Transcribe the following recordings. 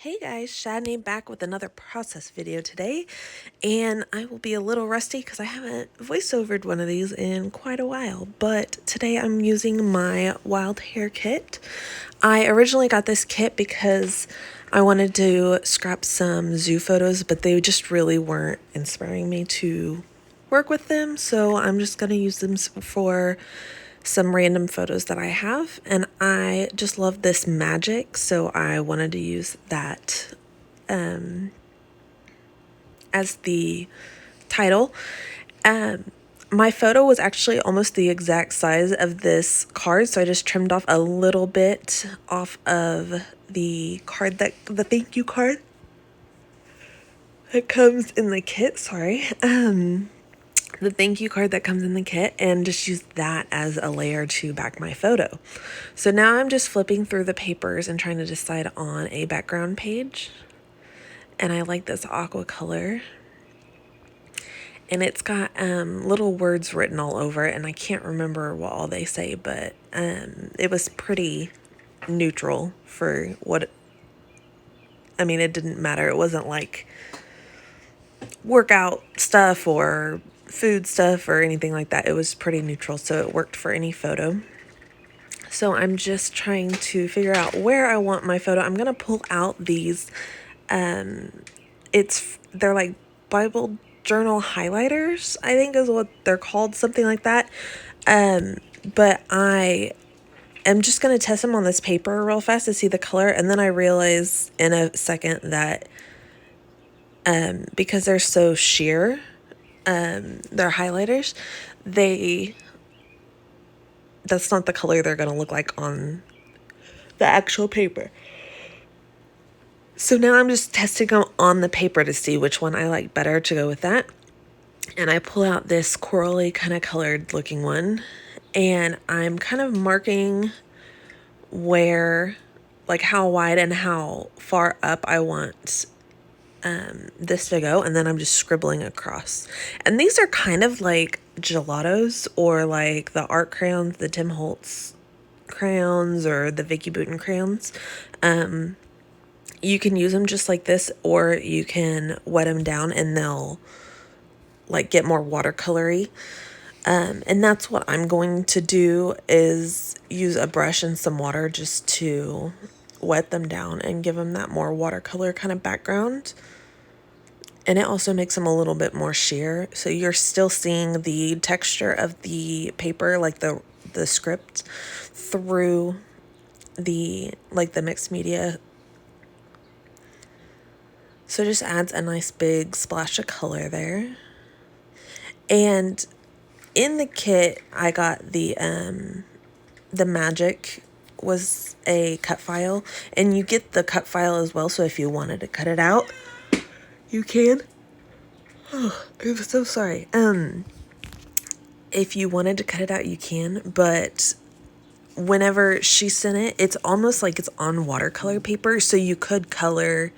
Hey guys, Shadney back with another process video today, and I will be a little rusty because I haven't voiceovered one of these in quite a while, but today I'm using my Wild Hare kit. I originally got this kit because I wanted to scrap some zoo photos, but they just really weren't inspiring me to work with them, so I'm just going to use them for some random photos that I have, and I just love this magic, so I wanted to use that as the title. My photo was actually almost the exact size of this card, so I just trimmed off a little bit off of the card, the thank you card that comes in the kit, the thank you card that comes in the kit, and just use that as a layer to back my photo. So now I'm just flipping through the papers and trying to decide on a background page. And I like this aqua color. And it's got little words written all over it, and I can't remember what all they say, but it was pretty neutral for what, I mean, it didn't matter. It wasn't like workout stuff or food stuff or anything like that. It was pretty neutral, so it worked for any photo. So I'm just trying to figure out where I want my photo. I'm gonna pull out these, they're like Bible journal highlighters, I think is what they're called, something like that. But I am just gonna test them on this paper real fast to see the color, and then I realize in a second that because they're so sheer, they're highlighters, that's not the color they're gonna look like on the actual paper. So now I'm just testing them on the paper to see which one I like better to go with that. And I pull out this corally kind of colored looking one, and I'm kind of marking where, like how wide and how far up I want this to go, and then I'm just scribbling across. And these are kind of like gelatos, or like the art crayons, the Tim Holtz crayons or the Vicky Bouton crayons. You can use them just like this, or you can wet them down and they'll like get more watercolory. And that's what I'm going to do, is use a brush and some water just to wet them down and give them that more watercolor kind of background. And it also makes them a little bit more sheer, so you're still seeing the texture of the paper, like the script, through the mixed media. So it just adds a nice big splash of color there. And in the kit, I got the magic was a cut file, and you get the cut file as well, so if you wanted to cut it out, you can. Oh, I'm so sorry. If you wanted to cut it out, you can, but whenever she sent it, it's almost like it's on watercolor paper, so you could color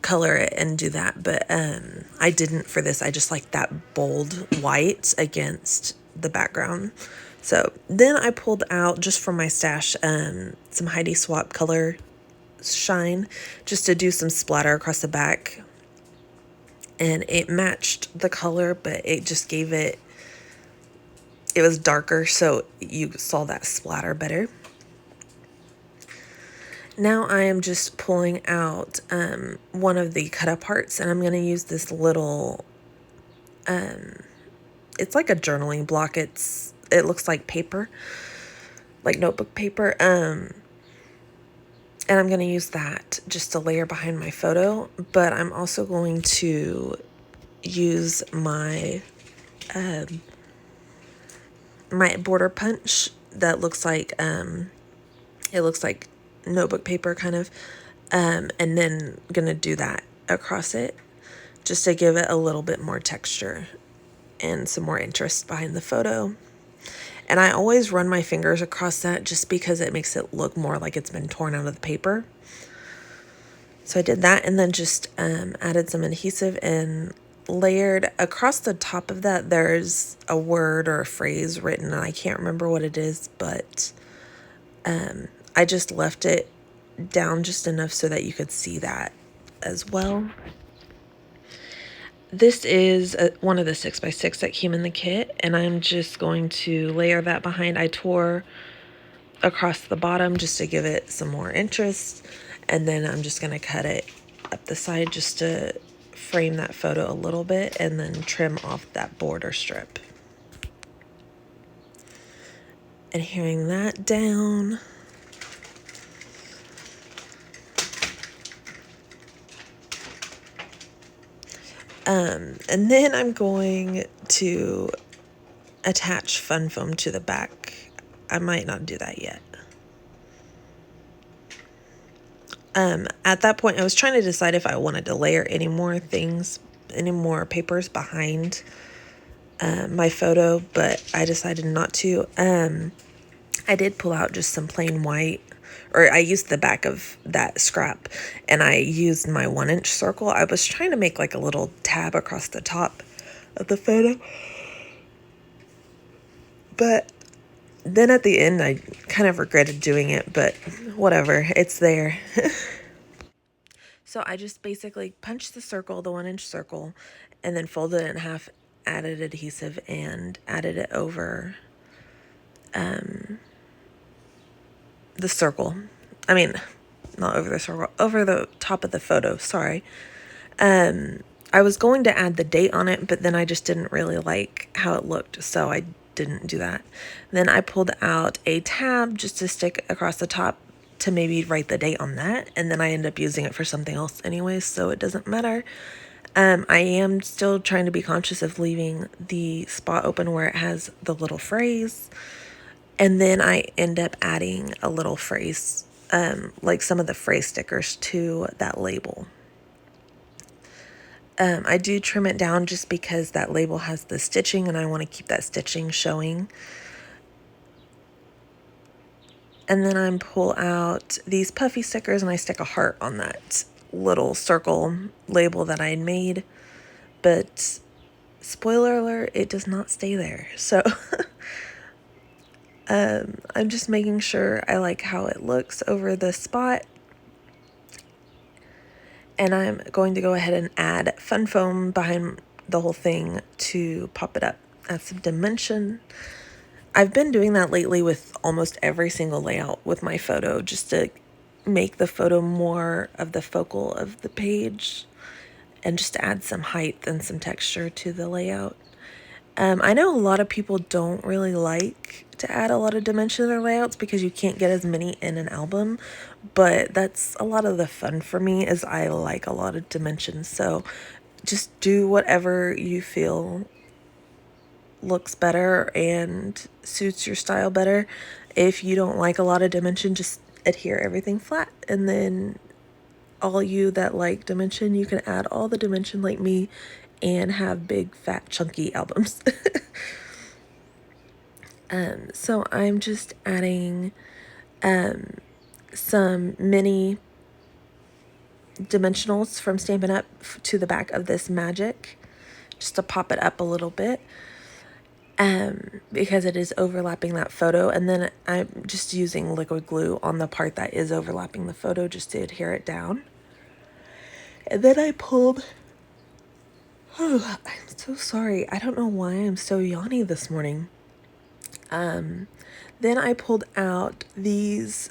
it and do that, but I didn't for this. I just like that bold white against the background. So then I pulled out, just from my stash, some Heidi Swap color shine, just to do some splatter across the back, and it matched the color, but it just gave it was darker, so you saw that splatter better. Now I am just pulling out one of the cut up parts, and I'm going to use this little, it's like a journaling block. It looks like paper, like notebook paper. And I'm going to use that just to layer behind my photo, but I'm also going to use my, my border punch that looks like, it looks like notebook paper kind of, and then gonna do that across it just to give it a little bit more texture and some more interest behind the photo. And I always run my fingers across that just because it makes it look more like it's been torn out of the paper. So I did that, and then just added some adhesive and layered across the top of that. There's a word or a phrase written, and I can't remember what it is, but I just left it down just enough so that you could see that as well. This is one of the 6x6 that came in the kit, and I'm just going to layer that behind. I tore across the bottom just to give it some more interest, and then I'm just going to cut it up the side just to frame that photo a little bit, and then trim off that border strip. Adhering that down. And then I'm going to attach fun foam to the back. I might not do that yet. At that point, I was trying to decide if I wanted to layer any more papers behind my photo, but I decided not to. I did pull out just some plain white, or I used the back of that scrap, and I used my 1-inch circle. I was trying to make like a little tab across the top of the photo, but then at the end, I kind of regretted doing it, but whatever, it's there. So I just basically punched the circle, the 1-inch circle, and then folded it in half, added adhesive, and added it over the circle. I mean, not over the circle, over the top of the photo, sorry. I was going to add the date on it, but then I just didn't really like how it looked, so I didn't do that. Then I pulled out a tab just to stick across the top to maybe write the date on that, and then I end up using it for something else anyways, so it doesn't matter. I am still trying to be conscious of leaving the spot open where it has the little phrase, and then I end up adding a little phrase, like some of the phrase stickers to that label. I do trim it down just because that label has the stitching and I want to keep that stitching showing. And then I pull out these puffy stickers and I stick a heart on that little circle label that I had made. But spoiler alert, it does not stay there. So I'm just making sure I like how it looks over the spot. And I'm going to go ahead and add fun foam behind the whole thing to pop it up, add some dimension. I've been doing that lately with almost every single layout with my photo, just to make the photo more of the focal of the page and just to add some height and some texture to the layout. I know a lot of people don't really like to add a lot of dimension to their layouts because you can't get as many in an album, but that's a lot of the fun for me, is I like a lot of dimensions. So just do whatever you feel looks better and suits your style better. If you don't like a lot of dimension, just adhere everything flat, and then all you that like dimension, you can add all the dimension like me and have big fat chunky albums. So I'm just adding some mini dimensionals from Stampin' Up to the back of this magic, just to pop it up a little bit, because it is overlapping that photo. And then I'm just using liquid glue on the part that is overlapping the photo just to adhere it down. And then I pulled, oh, I'm so sorry. I don't know why I'm so yawny this morning. Then I pulled out these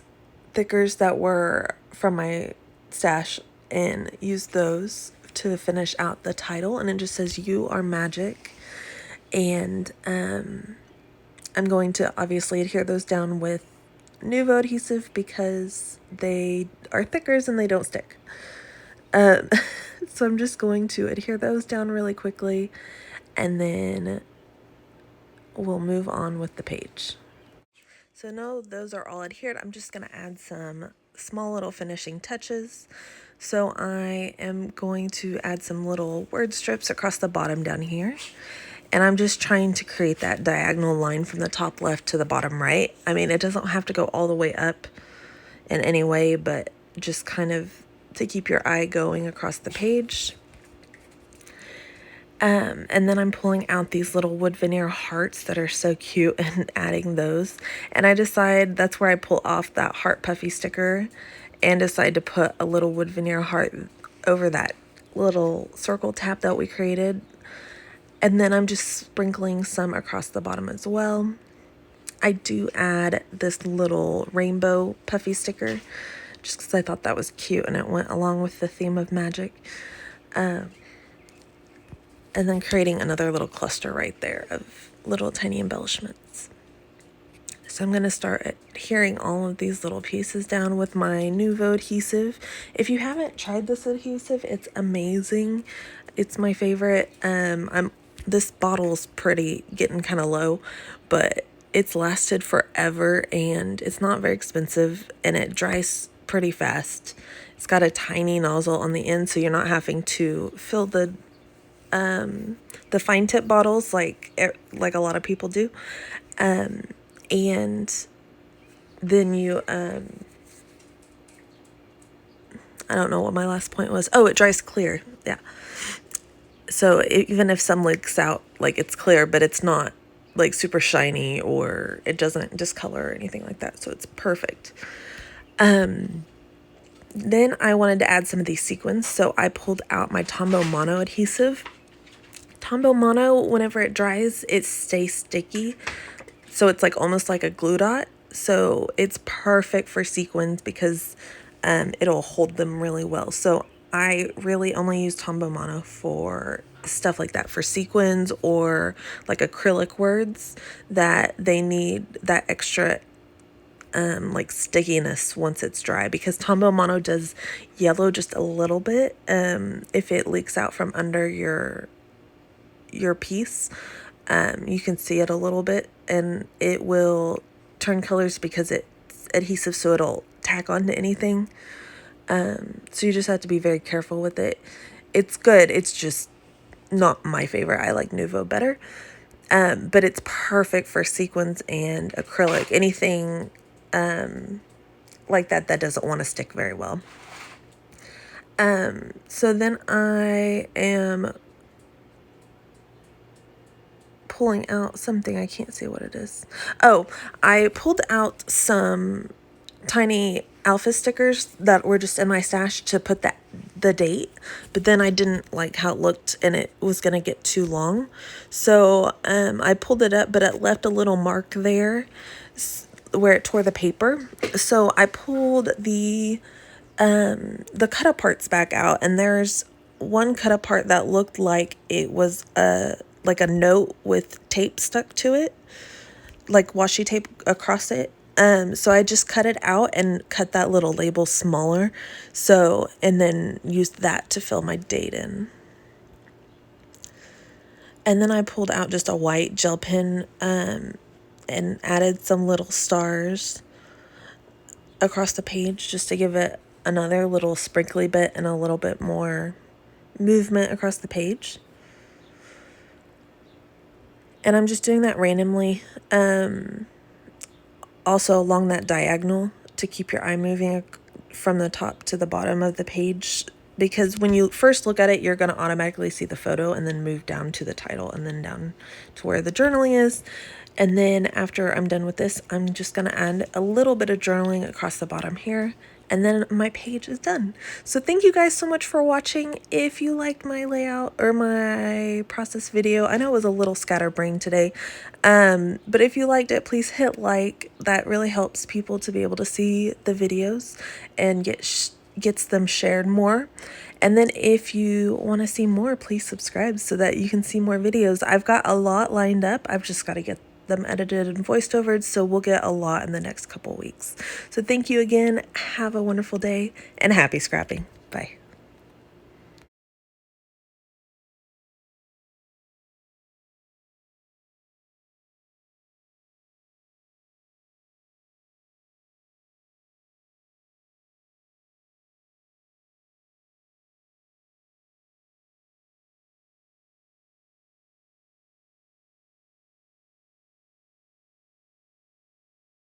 thickers that were from my stash and used those to finish out the title. And it just says, "You are magic." And I'm going to obviously adhere those down with Nuvo adhesive because they are thickers and they don't stick. So I'm just going to adhere those down really quickly, and then we'll move on with the page. So now those are all adhered, I'm just going to add some small little finishing touches. So I am going to add some little word strips across the bottom down here. And I'm just trying to create that diagonal line from the top left to the bottom right. I mean, it doesn't have to go all the way up in any way, but just kind of to keep your eye going across the page. And then I'm pulling out these little wood veneer hearts that are so cute and adding those. And I decide that's where I pull off that heart puffy sticker and decide to put a little wood veneer heart over that little circle tab that we created. And then I'm just sprinkling some across the bottom as well. I do add this little rainbow puffy sticker just because I thought that was cute and it went along with the theme of magic. And then creating another little cluster right there of little tiny embellishments. So I'm going to start adhering all of these little pieces down with my Nuvo adhesive. If you haven't tried this adhesive, it's amazing. It's my favorite. This bottle's getting kind of low, but it's lasted forever and it's not very expensive and it dries pretty fast. It's got a tiny nozzle on the end, so you're not having to fill the fine tip bottles like a lot of people do. And then you, I don't know what my last point was. Oh, it dries clear. Yeah. So even if some leaks out, like it's clear, but it's not like super shiny or it doesn't discolor or anything like that. So it's perfect. Then I wanted to add some of these sequins. So I pulled out my Tombow Mono adhesive. Tombow Mono, whenever it dries, it stays sticky. So it's like almost like a glue dot. So it's perfect for sequins because it'll hold them really well. So I really only use Tombow Mono for stuff like that, for sequins or like acrylic words that they need that extra like stickiness once it's dry, because Tombow Mono does yellow just a little bit if it leaks out from under your piece. You can see it a little bit and it will turn colors because it's adhesive, so it'll tack onto anything. So you just have to be very careful with it. It's good. It's just not my favorite. I like Nuvo better. But it's perfect for sequins and acrylic. Anything like that doesn't want to stick very well. So then I am pulling out something. I can't see what it is. Oh, I pulled out some tiny alpha stickers that were just in my stash to put the date, but then I didn't like how it looked and it was gonna get too long, so I pulled it up, but it left a little mark there where it tore the paper. So I pulled the cut aparts back out, and there's one cut apart that looked like it was a note with tape stuck to it, like washi tape across it. So I just cut it out and cut that little label smaller. So, and then used that to fill my date in. And then I pulled out just a white gel pen, and added some little stars across the page just to give it another little sprinkly bit and a little bit more movement across the page. And I'm just doing that randomly. Also along that diagonal to keep your eye moving from the top to the bottom of the page, because when you first look at it, you're going to automatically see the photo and then move down to the title and then down to where the journaling is. And then after I'm done with this, I'm just going to add a little bit of journaling across the bottom here. And then my page is done. So thank you guys so much for watching. If you liked my layout or my process video, I know it was a little scatterbrained today, but if you liked it, please hit like. That really helps people to be able to see the videos and gets them shared more. And then if you want to see more, please subscribe so that you can see more videos. I've got a lot lined up. I've just got to get them edited and voiced over, so we'll get a lot in the next couple weeks. So thank you again. Have a wonderful day and happy scrapping. Bye.